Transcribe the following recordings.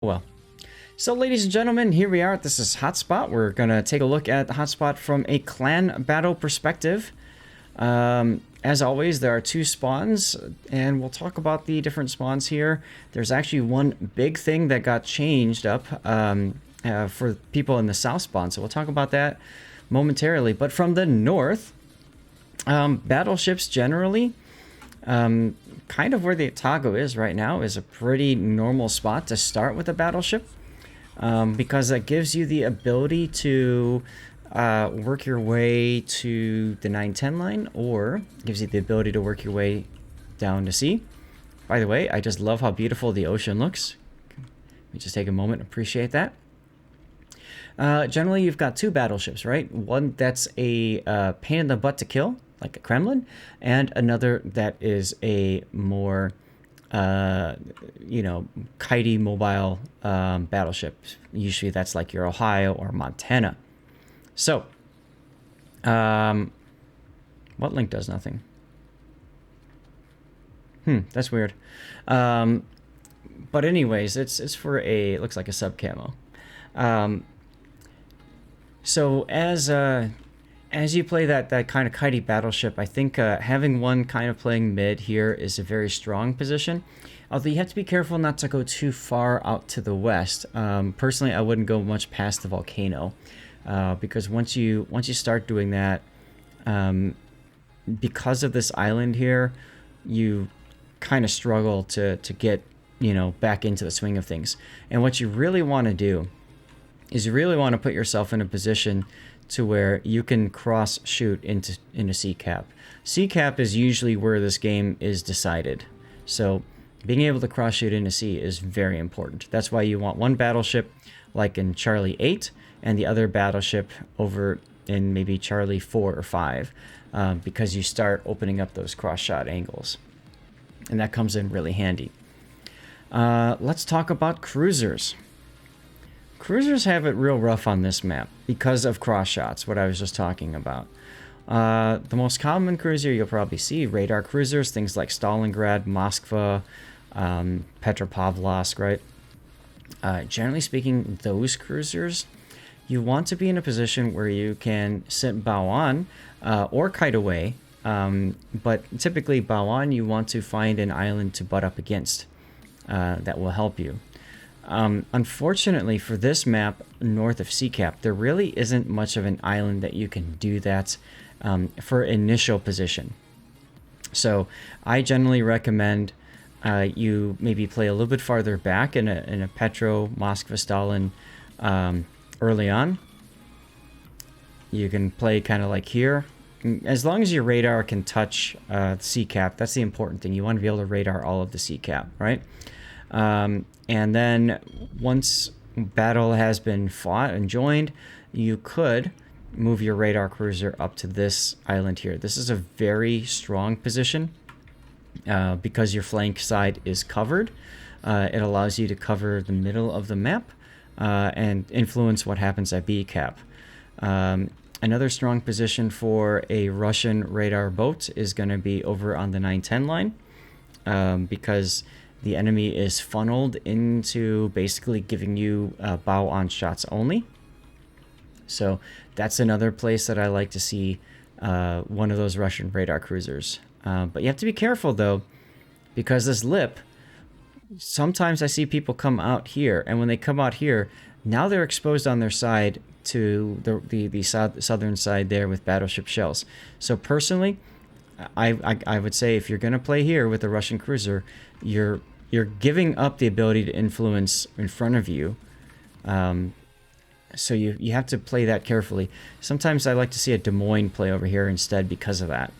Well, so ladies and gentlemen, here we are. This is Hotspot. We're going to take a look at the Hotspot from a clan battle perspective. As always, there are two spawns, and we'll talk about the different spawns here. There's actually one big thing that got changed up for people in the south spawn, so we'll talk about that momentarily. But from the north, battleships generally, kind of where the Otago is right now, is a pretty normal spot to start with a battleship, because that gives you the ability to work your way to the 910 line, or gives you the ability to work your way down to sea. By the way, I just love how beautiful the ocean looks. Let me just take a moment and appreciate that. Generally, you've got two battleships, right? One that's a pain in the butt to kill, like a Kremlin, and another that is a more, kitey mobile battleship. Usually that's like your Ohio or Montana. So, what link does nothing? That's weird. But anyways, it's for it looks like a sub camo. So as you play that kind of kitey battleship, I think having one kind of playing mid here is a very strong position. Although you have to be careful not to go too far out to the west. Personally, I wouldn't go much past the volcano, because once you start doing that, because of this island here, you kind of struggle to get back into the swing of things. And what you really want to do is you really want to put yourself in a position to where you can cross shoot into C-cap. C-cap is usually where this game is decided. So being able to cross shoot into sea is very important. That's why you want one battleship like in Charlie 8 and the other battleship over in maybe Charlie 4 or 5, because you start opening up those cross shot angles. And that comes in really handy. Let's talk about cruisers. Cruisers have it real rough on this map because of cross shots, what I was just talking about. The most common cruiser you'll probably see, radar cruisers, things like Stalingrad, Moskva, Petropavlovsk, right? Generally speaking, those cruisers, you want to be in a position where you can sit bow on or kite away, but typically bow on, you want to find an island to butt up against that will help you. Unfortunately for this map north of C-cap, there really isn't much of an island that you can do that for initial position. So I generally recommend you maybe play a little bit farther back in a Petro, Moskva, Stalin early on. You can play kind of like here. As long as your radar can touch C-cap, that's the important thing. You want to be able to radar all of the C-cap, right? And then once battle has been fought and joined, you could move your radar cruiser up to this island here. This is a very strong position because your flank side is covered. It allows you to cover the middle of the map and influence what happens at B-cap. Another strong position for a Russian radar boat is going to be over on the 910 line, because the enemy is funneled into basically giving you bow-on shots only. So that's another place that I like to see one of those Russian radar cruisers. But you have to be careful, though, because this lip, sometimes I see people come out here, and when they come out here, now they're exposed on their side to the southern side there with battleship shells. So personally, I would say if you're going to play here with a Russian cruiser, you're giving up the ability to influence in front of you. So you have to play that carefully. Sometimes I like to see a Des Moines play over here instead because of that.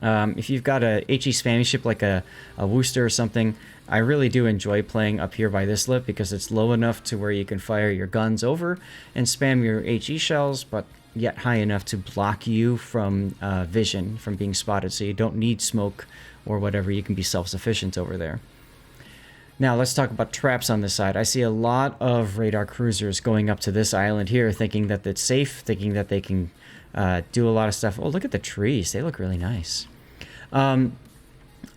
If you've got a HE Spammy ship like a Worcester or something, I really do enjoy playing up here by this lip because it's low enough to where you can fire your guns over and spam your HE shells, but yet high enough to block you from vision, from being spotted, so you don't need smoke or whatever. You can be self-sufficient over there. Now let's talk about traps on this side. I see a lot of radar cruisers going up to this island here thinking that it's safe, thinking that they can do a lot of stuff. Oh, look at the trees. They look really nice.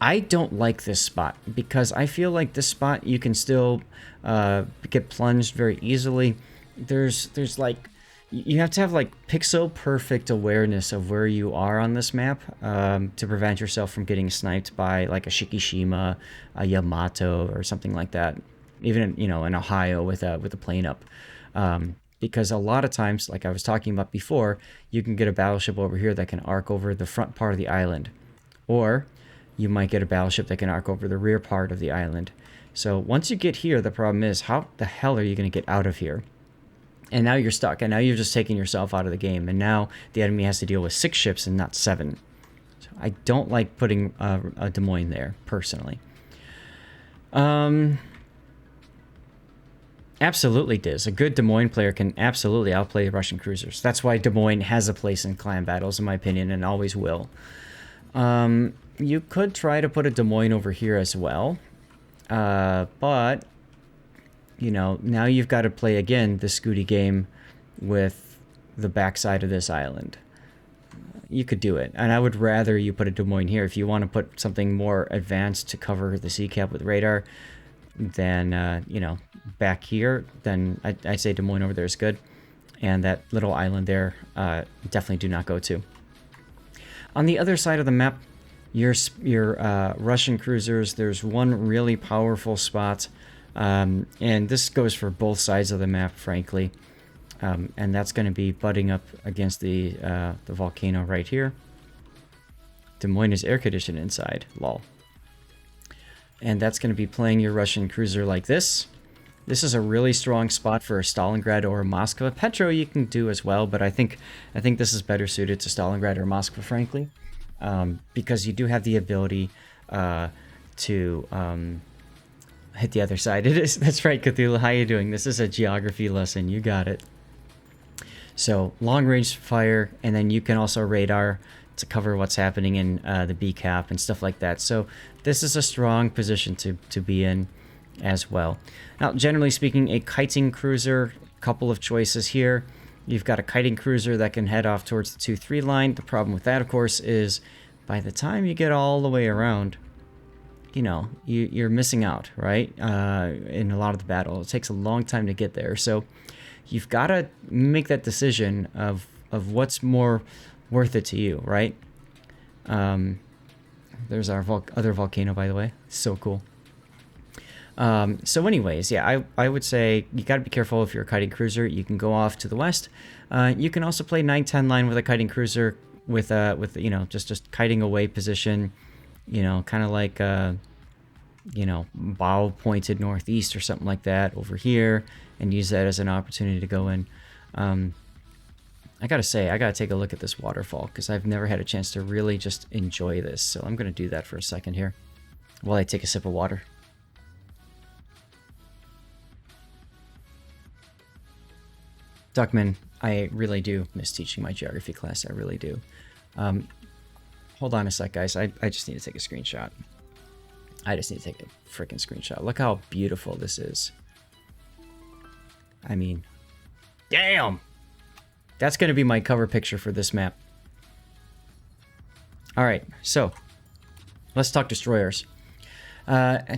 I don't like this spot because I feel like this spot you can still get plunged very easily. There's like you have to have like pixel perfect awareness of where you are on this map to prevent yourself from getting sniped by like a Shikishima, a Yamato, or something like that. Even in Ohio with a plane up. Because a lot of times, like I was talking about before, you can get a battleship over here that can arc over the front part of the island, or you might get a battleship that can arc over the rear part of the island. So once you get here, the problem is, how the hell are you going to get out of here? And now you're stuck, and now you've just taken yourself out of the game, and now the enemy has to deal with 6 ships and not 7. So I don't like putting a Des Moines there, personally. Absolutely, Diz. A good Des Moines player can absolutely outplay Russian cruisers. That's why Des Moines has a place in clan battles, in my opinion, and always will. You could try to put a Des Moines over here as well. But, now you've got to play, again, the Scooty game with the backside of this island. You could do it. And I would rather you put a Des Moines here. If you want to put something more advanced to cover the sea cap with radar, then, back here, then I'd say Des Moines over there is good. And that little island there, definitely do not go to. On the other side of the map, your Russian cruisers, there's one really powerful spot. And this goes for both sides of the map, frankly. And that's going to be butting up against the volcano right here. Des Moines is air-conditioned inside, lol. And that's going to be playing your Russian cruiser like this. This is a really strong spot for a Stalingrad or a Moscow. Petro you can do as well, but I think this is better suited to Stalingrad or Moscow, frankly, because you do have the ability to hit the other side. It is. That's right, Cthulhu. How you doing? This is a geography lesson. You got it. So long range fire, and then you can also radar to cover what's happening in the B cap and stuff like that. So this is a strong position to be in as well. Now, generally speaking, a kiting cruiser, couple of choices here. You've got a kiting cruiser that can head off towards the 2-3 line. The problem with that, of course, is by the time you get all the way around, you're missing out, right? In a lot of the battle. It takes a long time to get there. So you've got to make that decision of what's more worth it to you, right? There's our other volcano, by the way. So cool. So anyways, yeah, I would say you got to be careful if you're a kiting cruiser. You can go off to the west. You can also play 9-10 line with a kiting cruiser with just kiting away position, kind of like bow pointed northeast or something like that over here, and use that as an opportunity to go in. I gotta say, I gotta take a look at this waterfall because I've never had a chance to really just enjoy this. So I'm gonna do that for a second here while I take a sip of water. Duckman, I really do miss teaching my geography class. I really do. Hold on a sec, guys. I just need to take a screenshot. I just need to take a freaking screenshot. Look how beautiful this is. I mean, damn! That's going to be my cover picture for this map. Alright, so let's talk destroyers.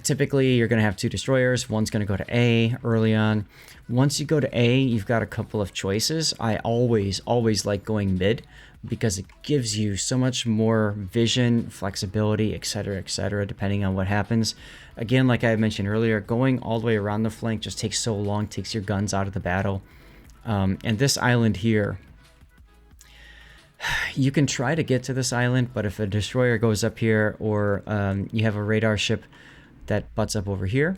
Typically, you're going to have 2 destroyers. One's going to go to A early on. Once you go to A, you've got a couple of choices. I always like going mid because it gives you so much more vision, flexibility, etc., depending on what happens. Again, like I mentioned earlier, going all the way around the flank just takes so long, takes your guns out of the battle. And this island here, you can try to get to this island, but if a destroyer goes up here or you have a radar ship that butts up over here,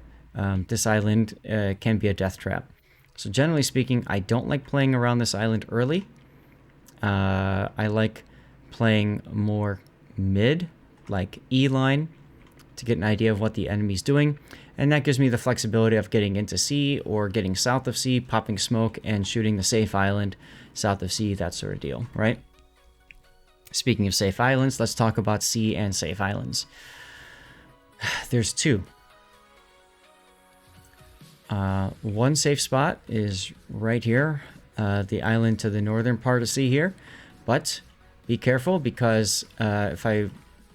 this island can be a death trap. So generally speaking, I don't like playing around this island early. I like playing more mid, like E line, to get an idea of what the enemy's doing. And that gives me the flexibility of getting into C or getting south of C, popping smoke, and shooting the safe island south of C, that sort of deal, right? Speaking of safe islands, let's talk about C and safe islands. There's 2. One safe spot is right here, the island to the northern part of C here. But be careful because if I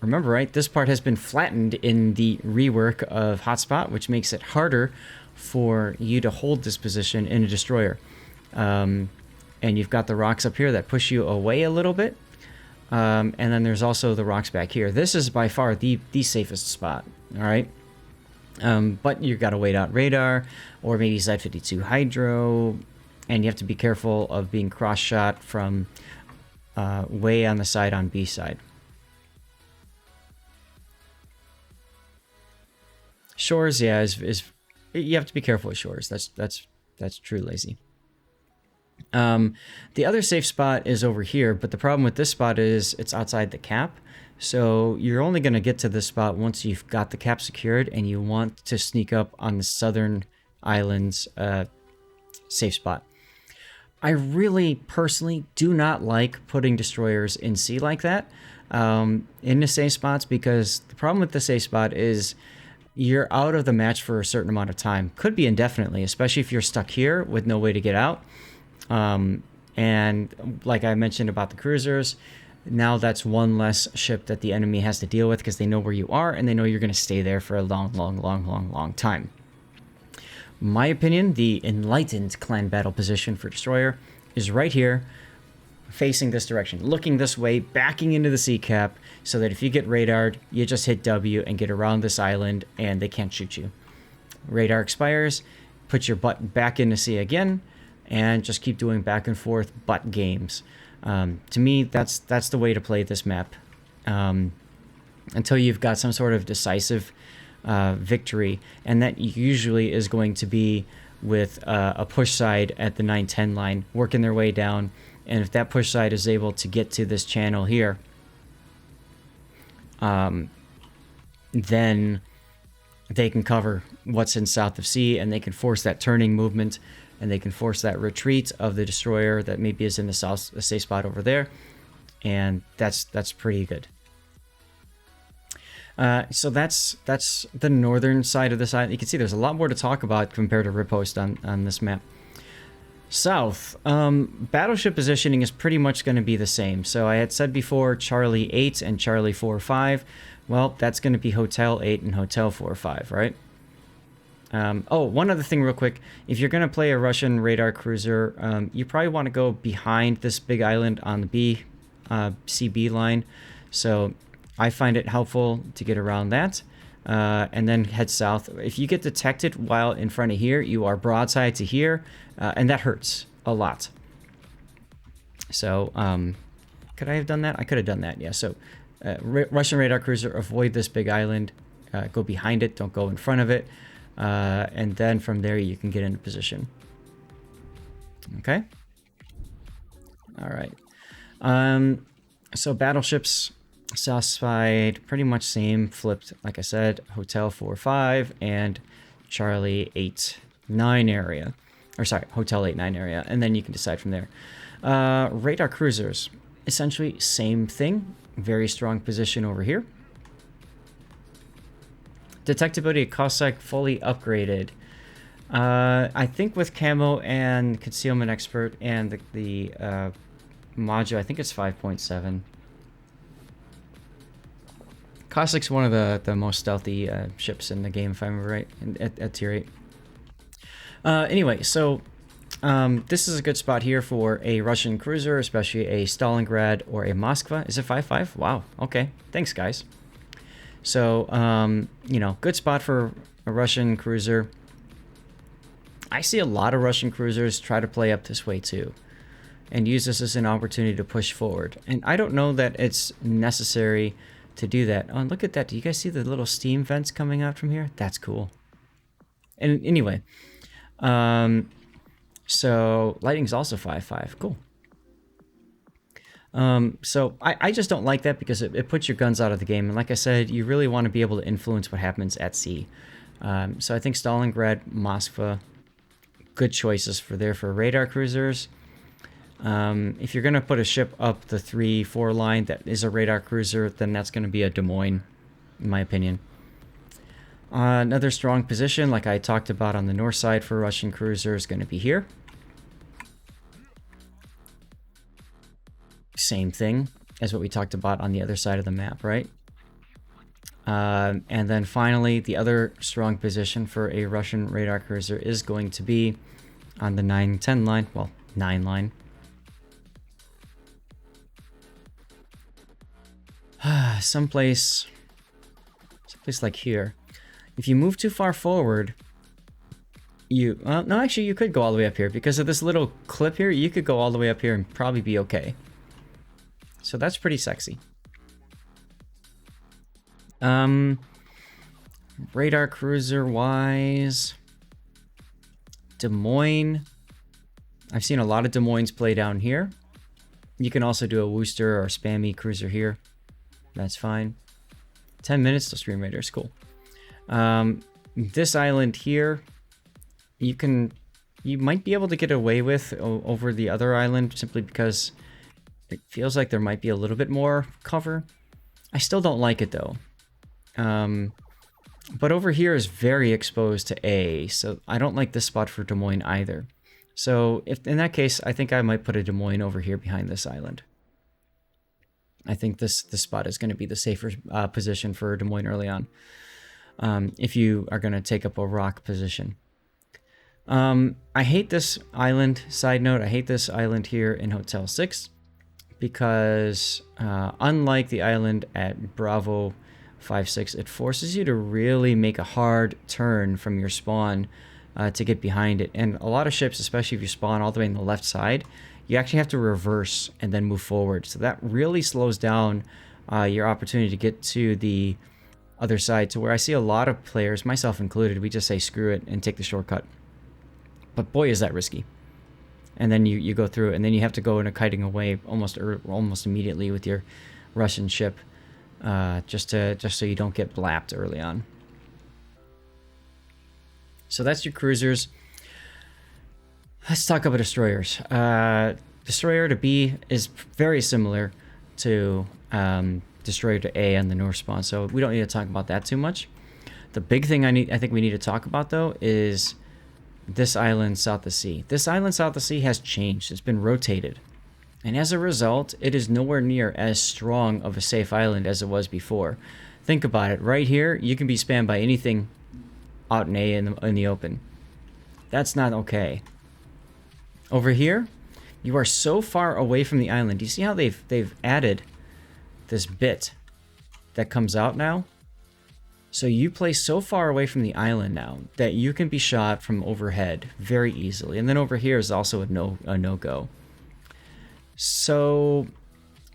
remember, right, this part has been flattened in the rework of Hotspot, which makes it harder for you to hold this position in a destroyer. And you've got the rocks up here that push you away a little bit. And then there's also the rocks back here. This is by far the safest spot, all right? But you've got to wait out radar or maybe Z-52 Hydro, and you have to be careful of being cross-shot from way on the side on B side. Shores, yeah, is you have to be careful with shores. That's true lazy. The other safe spot is over here, but the problem with this spot is it's outside the cap. So you're only going to get to this spot once you've got the cap secured and you want to sneak up on the southern island's safe spot. I really personally do not like putting destroyers in sea like that in the safe spots, because the problem with the safe spot is you're out of the match for a certain amount of time. Could be indefinitely, especially if you're stuck here with no way to get out. And like I mentioned about the cruisers, now that's one less ship that the enemy has to deal with because they know where you are and they know you're going to stay there for a long time. My opinion, the enlightened clan battle position for destroyer is right here, facing this direction, looking this way, backing into the sea cap, so that if you get radared, you just hit W and get around this island and they can't shoot you. Radar expires, put your butt back into sea again, and just keep doing back and forth butt games. To me, that's the way to play this map, until you've got some sort of decisive victory, and that usually is going to be with a push side at the 9-10 line, working their way down, and if that push side is able to get to this channel here, then they can cover what's in south of C, and they can force that turning movement, and they can force that retreat of the destroyer that maybe is in the south, a safe spot over there, and that's pretty good. So that's the northern side of this island. You can see there's a lot more to talk about compared to Riposte on this map. South, battleship positioning is pretty much going to be the same. So I had said before Charlie 8 and Charlie 4-5. Well, that's going to be Hotel 8 and Hotel 4-5, right? Oh, one other thing real quick. If you're going to play a Russian radar cruiser, you probably want to go behind this big island on the CB line. So I find it helpful to get around that and then head south. If you get detected while in front of here, you are broadside to here, and that hurts a lot. So could I have done that? I could have done that, yeah. So Russian radar cruiser, avoid this big island, go behind it, don't go in front of it, and then from there you can get into position. Okay? All right. So battleships, south side, pretty much same, flipped, like I said, Hotel 4-5 and Charlie 8-9 area. Or sorry, Hotel 8-9 area, and then you can decide from there. Radar cruisers, essentially same thing, very strong position over here. Detectability Cossack fully upgraded. I think with camo and concealment expert and the module, I think it's 5.7. Cossack's one of the most stealthy ships in the game, if I remember right, at tier 8. Anyway, so this is a good spot here for a Russian cruiser, especially a Stalingrad or a Moskva. Is it 5.5? Wow, okay. Thanks, guys. So, you know, good spot for a Russian cruiser. I see a lot of Russian cruisers try to play up this way too, and use this as an opportunity to push forward. And I don't know that it's necessary to do that. Oh, and look at that. Do you guys see the little steam vents coming out from here? That's cool. And anyway, so lighting's also 5.5. Cool. So I just don't like that because it puts your guns out of the game. And like I said, you really want to be able to influence what happens at sea. So I think Stalingrad, Moskva, good choices for radar cruisers. If you're going to put a ship up the 3-4 line that is a radar cruiser, then that's going to be a Des Moines, in my opinion. Another strong position, like I talked about on the north side for Russian cruiser, is going to be here. Same thing as what we talked about on the other side of the map, right? And then finally, the other strong position for a Russian radar cruiser is going to be on the 9-10 line. Well, 9 line. Someplace like here. If you move too far forward, no, actually, you could go all the way up here. Because of this little clip here, you could go all the way up here and probably be okay. So that's pretty sexy. Radar cruiser wise, Des Moines. I've seen a lot of Des Moines play down here. You can also do a Worcester or spammy cruiser here. That's fine. 10 minutes to stream raiders, cool. This island here, you might be able to get away with over the other island simply because it feels like there might be a little bit more cover. I still don't like it though. But over here is very exposed to A, so I don't like this spot for Des Moines either. So if in that case, I think I might put a Des Moines over here behind this island. I think this spot is going to be the safer position for Des Moines early on. If you are going to take up a rock position. I hate this island. Side note, I hate this island here in Hotel 6 because unlike the island at Bravo 5-6, it forces you to really make a hard turn from your spawn to get behind it. And a lot of ships, especially if you spawn all the way on the left side, you actually have to reverse and then move forward. So that really slows down your opportunity to get to the other side, to where I see a lot of players, myself included, we just say screw it and take the shortcut. But boy, is that risky. And then you go through it, and then you have to go in a kiting away almost immediately with your Russian ship, just so you don't get blapped early on. So that's your cruisers. Let's talk about destroyers. Destroyer to B is very similar to destroyer to A on the north spawn, so we don't need to talk about that too much. The big thing I think we need to talk about though is this island south of sea. This island south of sea has changed. It's been rotated, and as a result, it is nowhere near as strong of a safe island as it was before. Think about it. Right here, you can be spammed by anything out in A in the open. That's not okay. Over here, you are so far away from the island. Do you see how they've added this bit that comes out now? So you play so far away from the island now that you can be shot from overhead very easily. And then over here is also a no-go. So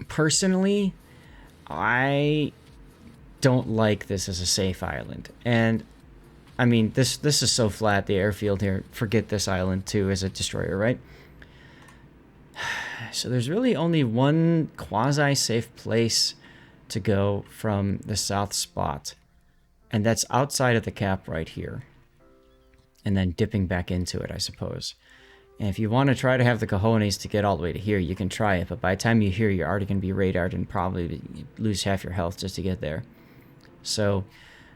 personally, I don't like this as a safe island. And I mean, this is so flat, the airfield here. Forget this island too as a destroyer, right? So there's really only one quasi-safe place to go from the south spot. And that's outside of the cap right here. And then dipping back into it, I suppose. And if you want to try to have the cojones to get all the way to here, you can try it. But by the time you're here, you're already going to be radared and probably lose half your health just to get there. So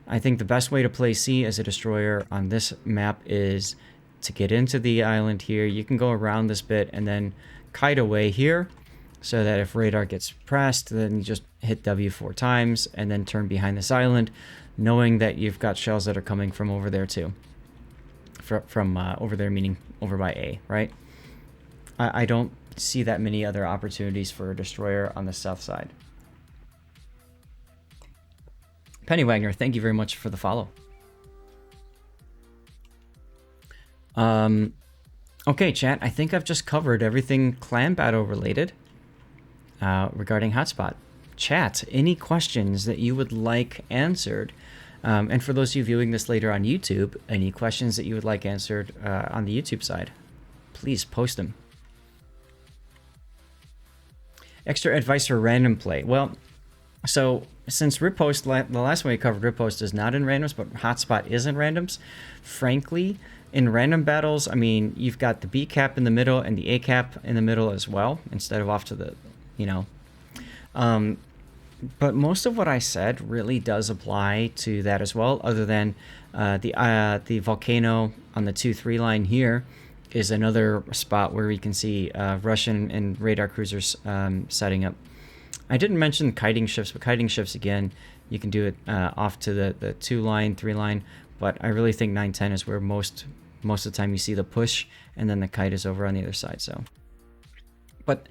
I think the best way to play C as a destroyer on this map is to get into the island here. You can go around this bit and then kite away here, so that if radar gets pressed, then you just hit W 4 times and then turn behind this island, knowing that you've got shells that are coming from over there too. From over there, meaning over by A, right? I don't see that many other opportunities for a destroyer on the south side. Penny Wagner, thank you very much for the follow. Okay, chat, I think I've just covered everything clan battle related regarding Hotspot. Chat, any questions that you would like answered? And for those of you viewing this later on YouTube, any questions that you would like answered on the YouTube side, please post them. Extra advice for random play. Well, so since Riposte, the last one we covered, Riposte is not in randoms, but Hotspot is in randoms. Frankly, in random battles, I mean, you've got the B cap in the middle and the A cap in the middle as well, instead of off to the, you know. But most of what I said really does apply to that as well, other than the volcano on the 2-3 line here is another spot where we can see Russian and radar cruisers setting up. I didn't mention kiting ships, but kiting ships, again, You can do it off to the 2 line, 3 line, but I really think 910 is where most of the time you see the push, and then the kite is over on the other side. So, but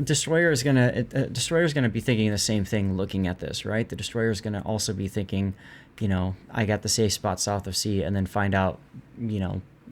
destroyer is gonna be thinking the same thing looking at this, right? The destroyer is gonna also be thinking, I got the safe spot south of C, and then find out,